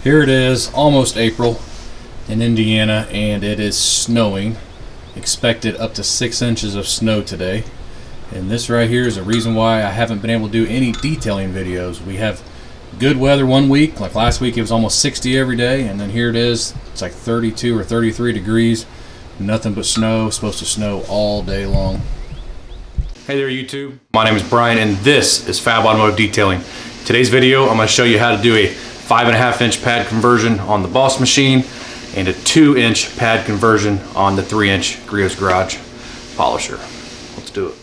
Here it is, almost April in Indiana, and it is snowing. Expected up to 6 inches of snow today. And this right here is the reason why I haven't been able to do any detailing videos. We have good weather one week, like last week it was almost 60 every day, and then here it is, it's like 32 or 33 degrees, nothing but snow, supposed to snow all day long. Hey there YouTube, my name is Brian and this is Fab Automotive Detailing. Today's video I'm going to show you how to do a 5.5 inch pad conversion on the BOSS machine and a 2-inch pad conversion on the 3-inch Griot Garage polisher. Let's do it.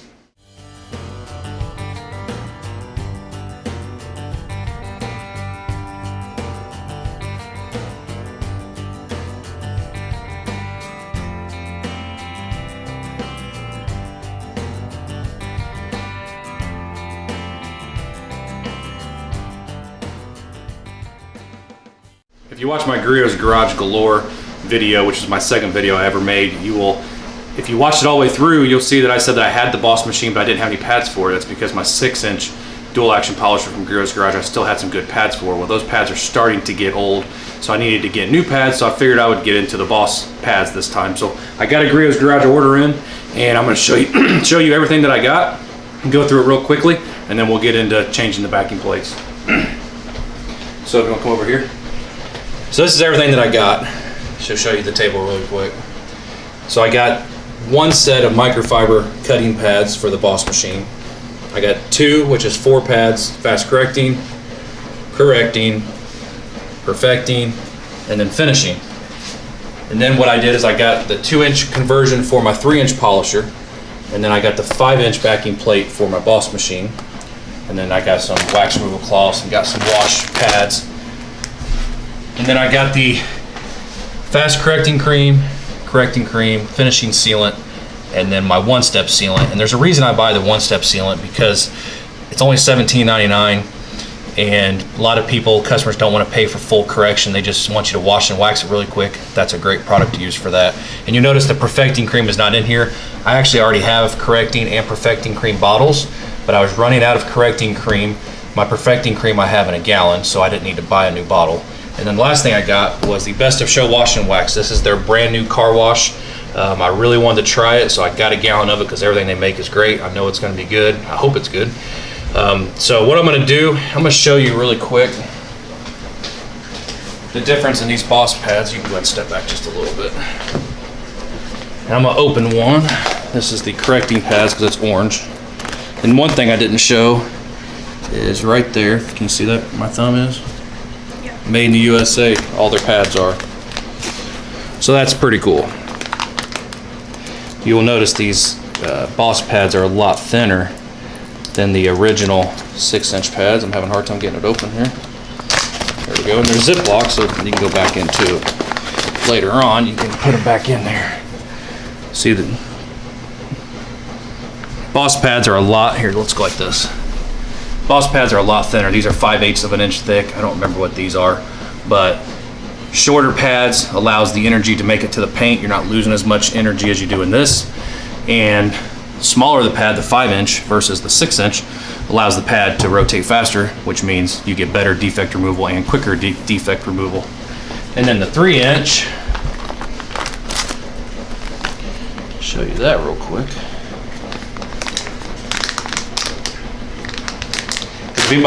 If you watch my Griot Garage Galore video, which is my second video I ever made, if you watched it all the way through, you'll see that I said that I had the BOSS machine, but I didn't have any pads for it. That's because my 6-inch dual action polisher from Griot Garage, I still had some good pads for. Well, those pads are starting to get old, so I needed to get new pads, so I figured I would get into the BOSS pads this time. So I got a Griot Garage order in, and I'm going to show you show you everything that I got and go through it real quickly, and then we'll get into changing the backing plates. So if you want to come over here. So this is everything that I got. Should show you the table really quick. So I got one set of microfiber cutting pads for the BOSS machine. I got two, which is 4 pads, fast correcting, perfecting, and then finishing. And then what I did is I got the 2-inch conversion for my 3-inch polisher, and then I got the 5-inch backing plate for my BOSS machine. And then I got some wax removal cloths and got some wash pads. And then I got the fast correcting cream, finishing sealant, and then my one-step sealant. And there's a reason I buy the one-step sealant, because it's only $17.99, and a lot of customers don't want to pay for full correction. They just want you to wash and wax it really quick. That's a great product to use for that. And you notice the perfecting cream is not in here. I actually already have correcting and perfecting cream bottles, but I was running out of correcting cream. My perfecting cream I have in a gallon, so I didn't need to buy a new bottle. And then the last thing I got was the Best of Show Wash and Wax. This is their brand new car wash. I really wanted to try it, so I got a gallon of it because everything they make is great. I know it's going to be good. I hope it's good. So what I'm going to do, I'm going to show you really quick the difference in these BOSS pads. You can go ahead and step back just a little bit. And I'm going to open one. This is the correcting pads because it's orange. And one thing I didn't show is right there. Can you see that? My thumb is? Made in the USA, all their pads are. So that's pretty cool. You will notice these BOSS pads are a lot thinner than the original 6-inch pads. I'm having a hard time getting it open here. There we go, and they're Ziploc, so you can go back into it. Later on, you can put them back in there. See the BOSS pads are a lot, here, let's go like this. BOSS pads are a lot thinner. These are 5/8 of an inch thick. I don't remember what these are, but shorter pads allows the energy to make it to the paint. You're not losing as much energy as you do in this. And smaller the pad, the 5-inch versus the 6-inch, allows the pad to rotate faster, which means you get better defect removal and quicker defect removal. And then the 3-inch, show you that real quick. If you've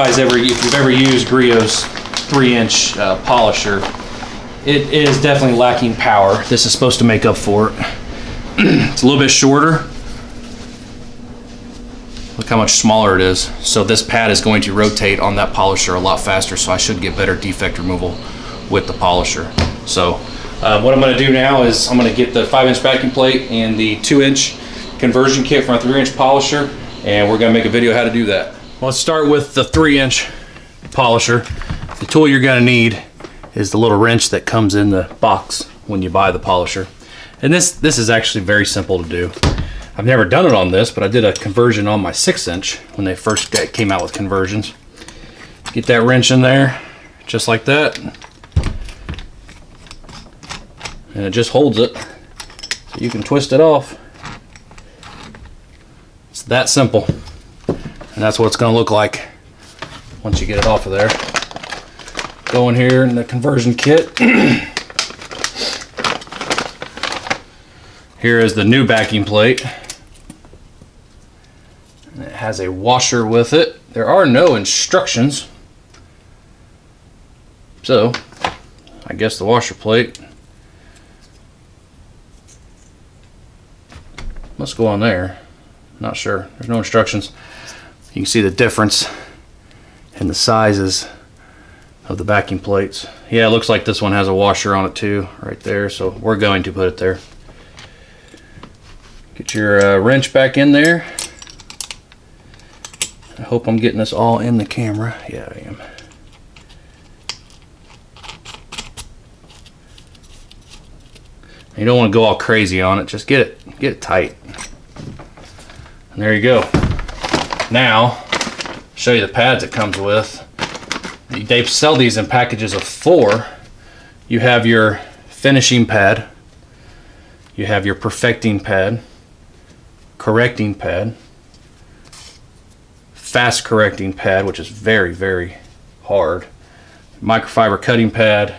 ever used Griot's 3-inch polisher, it is definitely lacking power. This is supposed to make up for it. It's a little bit shorter. Look how much smaller it is. So this pad is going to rotate on that polisher a lot faster, so I should get better defect removal with the polisher. So what I'm going to do now is I'm going to get the 5-inch backing plate and the 2-inch conversion kit for my 3-inch polisher, and we're going to make a video how to do that. Let's start with the 3-inch polisher. The tool you're going to need is the little wrench that comes in the box when you buy the polisher. And this is actually very simple to do. I've never done it on this, but I did a conversion on my 6-inch when they first came out with conversions. Get that wrench in there, just like that. And it just holds it, so you can twist it off. It's that simple. And that's what it's going to look like once you get it off of there. Go in here in the conversion kit. Here is the new backing plate. And it has a washer with it. There are no instructions. So, I guess the washer plate must go on there. Not sure. There's no instructions. You can see the difference in the sizes of the backing plates. Yeah, it looks like this one has a washer on it too, right there. So we're going to put it there. Get your wrench back in there. I hope I'm getting this all in the camera. Yeah, I am. You don't want to go all crazy on it. Just get it tight. And there you go. Now, show you the pads it comes with. They sell these in packages of 4. You have your finishing pad. You have your perfecting pad. Correcting pad. Fast correcting pad, which is very, very hard. Microfiber cutting pad.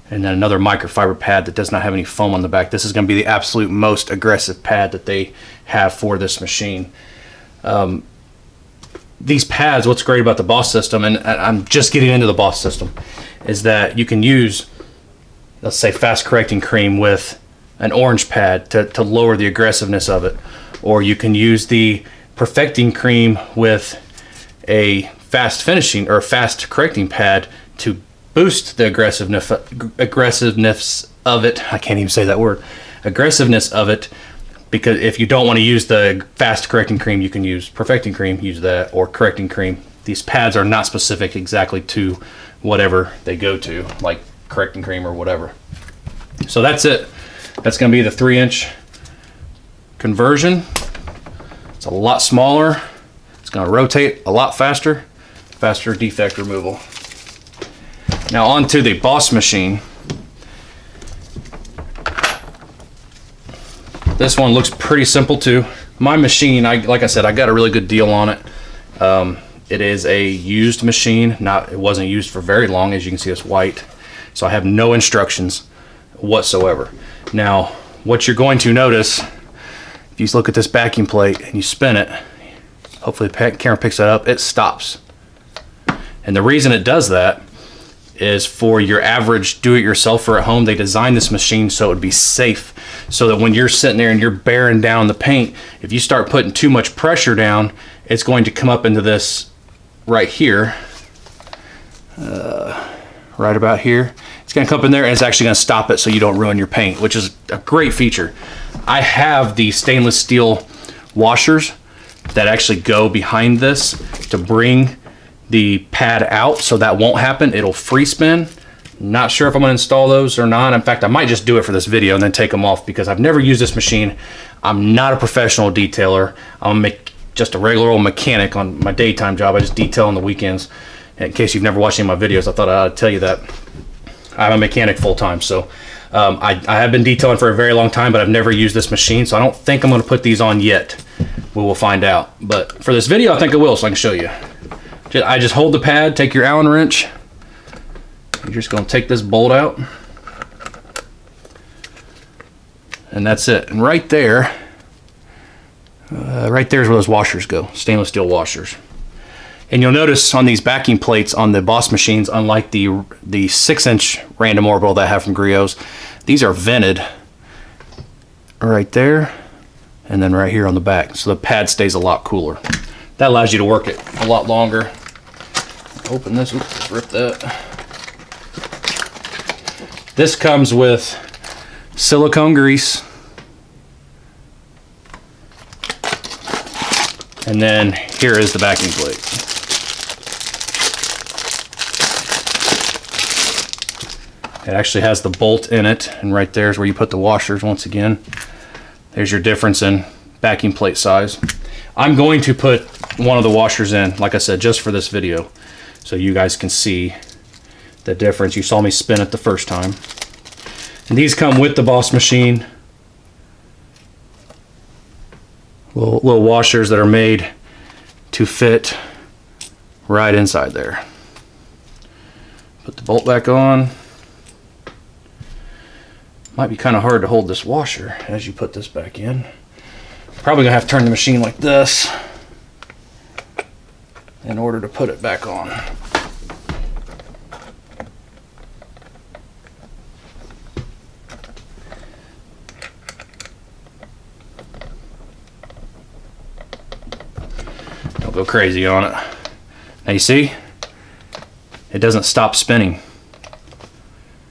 And then another microfiber pad that does not have any foam on the back. This is going to be the absolute most aggressive pad that they have for this machine. These pads, what's great about the BOSS system, and I'm just getting into the BOSS system, is that you can use, let's say, fast correcting cream with an orange pad to lower the aggressiveness of it. Or you can use the perfecting cream with a fast finishing or fast correcting pad to boost the aggressiveness of it. I can't even say that word. Aggressiveness of it, because if you don't want to use the fast correcting cream, you can use perfecting cream, use that, or correcting cream. These pads are not specific exactly to whatever they go to, like correcting cream or whatever. So that's it. That's going to be the 3-inch conversion. It's a lot smaller. It's going to rotate a lot faster. Faster defect removal. Now on to the BOSS machine. This one looks pretty simple too. My machine, like I said, I got a really good deal on it. It is a used machine. It wasn't used for very long. As you can see, it's white. So I have no instructions whatsoever. Now, what you're going to notice, if you look at this backing plate and you spin it, hopefully the camera picks that up, it stops. And the reason it does that is for your average do-it-yourselfer at home. They designed this machine so it would be safe, so that when you're sitting there and you're bearing down the paint, if you start putting too much pressure down, it's going to come up into this right here, right about here. It's going to come up in there and it's actually going to stop it so you don't ruin your paint, which is a great feature. I have the stainless steel washers that actually go behind this to bring the pad out, so that won't happen. It'll free spin. Not sure if I'm going to install those or not. In fact, I might just do it for this video and then take them off, because I've never used this machine. I'm not a professional detailer. I'm just a regular old mechanic on my daytime job. I just detail on the weekends. In case you've never watched any of my videos, I thought I'd tell you that I'm a mechanic full-time. So I have been detailing for a very long time, but I've never used this machine, so I don't think I'm going to put these on yet. We will find out. But for this video, I think I will, so I can show you. I just hold the pad, take your Allen wrench. You're just going to take this bolt out. And that's it. And right there is where those washers go, stainless steel washers. And you'll notice on these backing plates on the BOSS machines, unlike the 6-inch random orbital that I have from Griot's, these are vented right there and then right here on the back. So the pad stays a lot cooler. That allows you to work it a lot longer. Open this, oops, let's rip that. This comes with silicone grease. And then here is the backing plate. It actually has the bolt in it, and right there is where you put the washers once again. There's your difference in backing plate size. I'm going to put one of the washers in, like I said, just for this video, so you guys can see the difference. You saw me spin it the first time. And these come with the BOSS machine. Little washers that are made to fit right inside there. Put the bolt back on. Might be kind of hard to hold this washer as you put this back in. Probably gonna have to turn the machine like this in order to put it back on. Don't go crazy on it. Now you see, it doesn't stop spinning.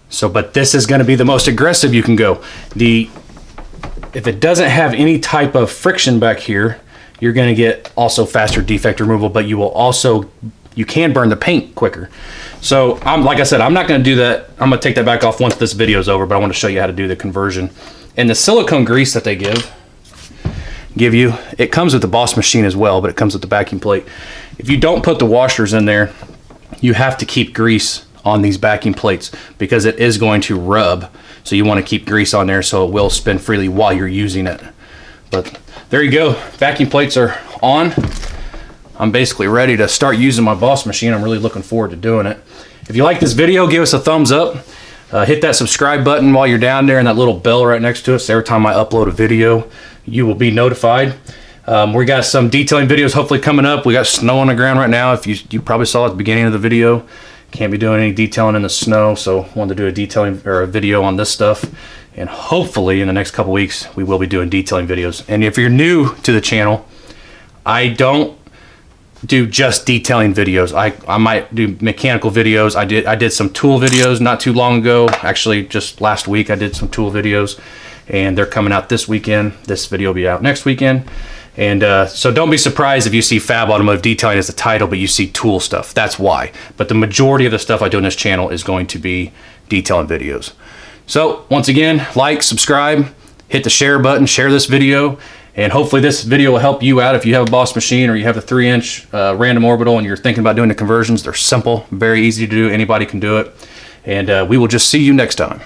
So, but this is going to be the most aggressive you can go. If it doesn't have any type of friction back here, you're going to get also faster defect removal, but you can burn the paint quicker. So like I said, I'm not going to do that. I'm going to take that back off once this video is over, but I want to show you how to do the conversion. And the silicone grease that they give you, it comes with the BOSS machine as well, but it comes with the backing plate. If you don't put the washers in there, you have to keep grease on these backing plates because it is going to rub. So you want to keep grease on there so it will spin freely while you're using it. But there you go, backing plates are on. I'm basically ready to start using my BOSS machine. I'm really looking forward to doing it. If you like this video, give us a thumbs up. Hit that subscribe button while you're down there and that little bell right next to it, so every time I upload a video, you will be notified. We got some detailing videos hopefully coming up. We got snow on the ground right now. If you probably saw at the beginning of the video, can't be doing any detailing in the snow, so wanted to do a detailing or a video on this stuff. And hopefully in the next couple weeks, we will be doing detailing videos. And if you're new to the channel, I don't do just detailing videos. I might do mechanical videos. I did some tool videos not too long ago. Actually, just last week I did some tool videos, and they're coming out this weekend. This video will be out next weekend. And so don't be surprised if you see Fab Automotive Detailing as the title, but you see tool stuff. That's why. But the majority of the stuff I do on this channel is going to be detailing videos. So once again, like, subscribe, hit the share button, share this video, and hopefully this video will help you out if you have a BOSS machine or you have a 3-inch random orbital and you're thinking about doing the conversions. They're simple, very easy to do. Anybody can do it. And we will just see you next time.